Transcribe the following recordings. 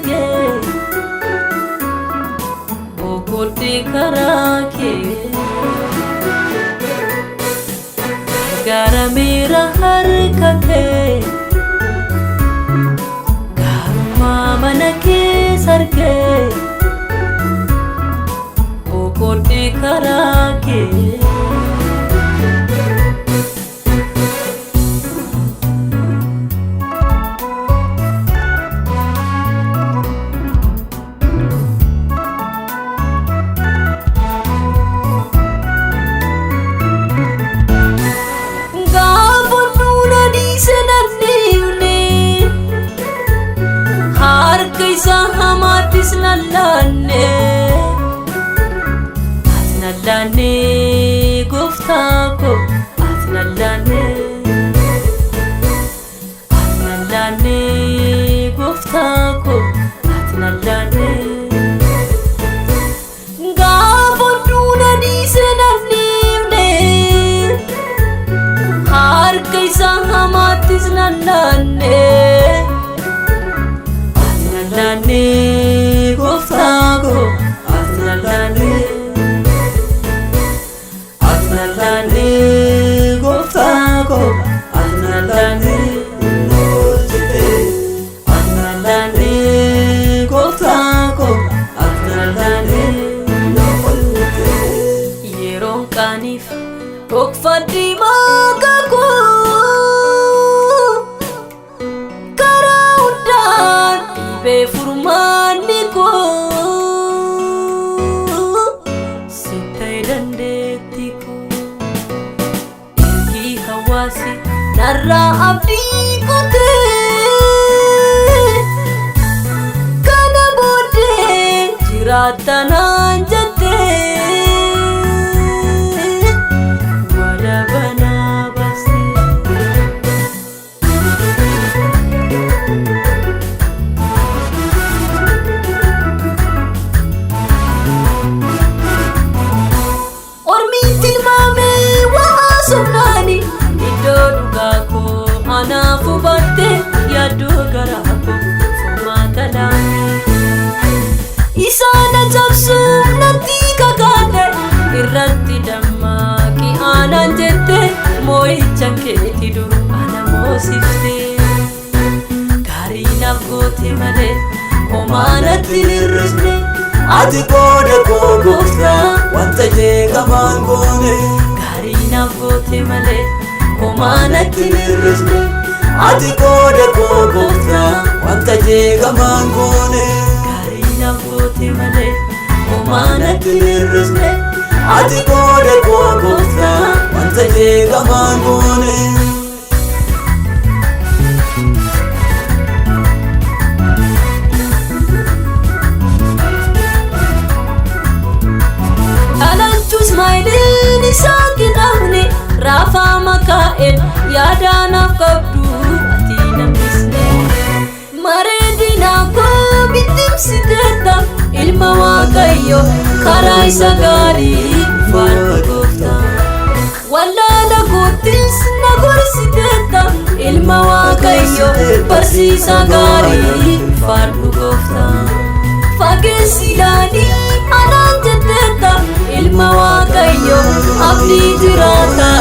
arge boqolte karake garamira harkake garma manake sarge boqolte karake Atnallane goftako atnallane goftako atnallane gaafoduna disenanne harkaisa hamatis nallane atnallane goftako atnallane goftako atnallane atnallane goftako atnallane yeron kanif okfadi magako karaudan ibe furmaniko narra abdi kote kana bode jiratana jate wala bana basti ormi tilmame wa asnani idodugako anafu batte yadogarako fumatalani isana jabsu nati kagade irratti dammaki anan jette mo'ichankee tiduru ana moosifte gaariinaaf goote malee homaanatti nirrisne ati qooda koo gooftaa wanta jeeqamaan goone gaariinaaf goote malee homaanatti nirrisne ati qooda koo gooftaa wanta jeeqamaan goone gaariinaaf goote malee homaanatti nirrisne ati qooda koo gooftaa wanta jeeqamaan goone alanchus maayiliin isaa kidhamne rafa makael yaadanaaf qabdu ati namisne mareedina koo bittimsiteetta ilma waaqayyo karaa isa gaarii faadhu gooftaa wallaala koottis na gorsiteetta ilma waaqayyo barsiisa gaarii faadhu gooftaa fageessi ilaalii anaan jetteetta ilma waaqayyo abdii jiraata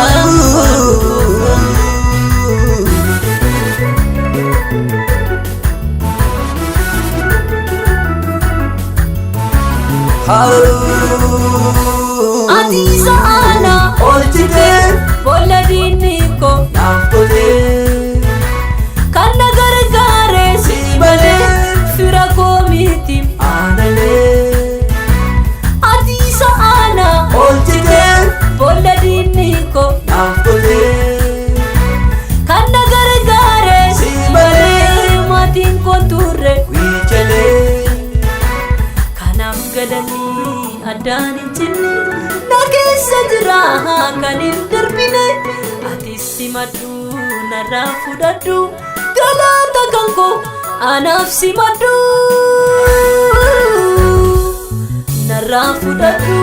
ati saana olchite bolla dinniko naaftote kan na gargaare si malee fira koo miti aanalee ati saana olchite bolla dinniko naaftote kan na gargaare si malee maatiin koo turre wiichalee kanaaf galanii addaan hin cinne na keessa jira kan hin darbine ati simadhu narraa fudhadhu galata kan koo anaaf simadhu narraa fudhadhu